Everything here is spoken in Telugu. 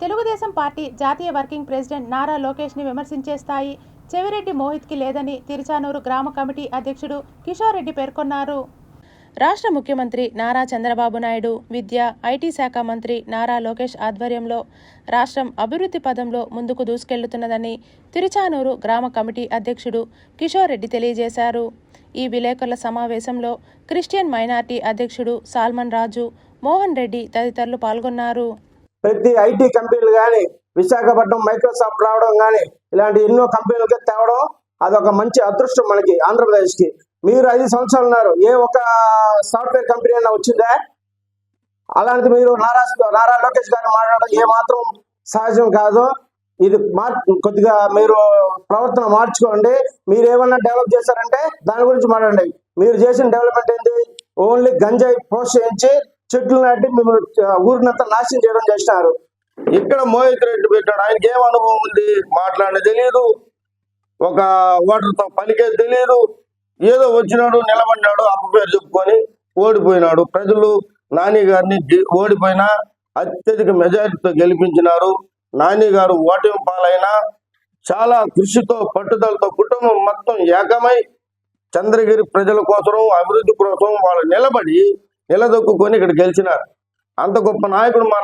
తెలుగుదేశం పార్టీ జాతీయ వర్కింగ్ ప్రెసిడెంట్ నారా లోకేష్ని విమర్శించే స్థాయి చెవిరెడ్డి మోహిత్కి లేదని తిరుచానూరు గ్రామ కమిటీ అధ్యక్షుడు కిషోర్ రెడ్డి పేర్కొన్నారు. రాష్ట్ర ముఖ్యమంత్రి నారా చంద్రబాబు నాయుడు, విద్య, ఐటీ శాఖ మంత్రి నారా లోకేష్ ఆధ్వర్యంలో రాష్ట్రం అభివృద్ధి పదంలో ముందుకు దూసుకెళ్తున్నదని తిరుచానూరు గ్రామ కమిటీ అధ్యక్షుడు కిషోర్ రెడ్డి తెలియజేశారు. ఈ విలేకరుల సమావేశంలో క్రిస్టియన్ మైనార్టీ అధ్యక్షుడు సాల్మన్ రాజు, మోహన్ రెడ్డి తదితరులు పాల్గొన్నారు. ప్రతి ఐటీ కంపెనీలు కానీ, విశాఖపట్నం మైక్రోసాఫ్ట్ రావడం కానీ, ఇలాంటి ఎన్నో కంపెనీలకి తేవడం అదొక మంచి అదృష్టం మనకి ఆంధ్రప్రదేశ్కి. మీరు 5 సంవత్సరాలు ఉన్నారు, ఏ ఒక్క సాఫ్ట్వేర్ కంపెనీ అయినా వచ్చిందా? అలాంటిది మీరు నారా లోకేష్ గారు మాట్లాడడం ఏమాత్రం సహజం కాదు. ఇది కొద్దిగా మీరు ప్రవర్తన మార్చుకోండి. మీరు ఏమన్నా డెవలప్ చేశారంటే దాని గురించి మాట్లాడండి. మీరు చేసిన డెవలప్మెంట్ ఏంటి? ఓన్లీ గంజాయి ప్రోత్సహించి చెట్లు నాటి మేము ఊరినంతా నాశనం చేయడం చేసినారు. ఇక్కడ మోహిత్ రెడ్డి పెట్టాడు, ఆయనకి ఏం అనుభవం ఉంది? మాట్లాడేది తెలియదు, ఒక ఓటర్తో పలికేది తెలియదు. ఏదో వచ్చినాడు, నిలబడినాడు, అప్పు పేరు చెప్పుకొని ఓడిపోయినాడు. ప్రజలు నాని గారిని ఓడిపోయినా అత్యధిక మెజారిటీతో గెలిపించినారు. నాని గారు ఓటమి పాలైనా చాలా కృషితో, పట్టుదలతో కుటుంబం మొత్తం ఏకమై చంద్రగిరి ప్రజల కోసం, అభివృద్ధి కోసం వాళ్ళు నిలదొక్కుని ఇక్కడ గెలిచినారు. అంత గొప్ప నాయకుడు మా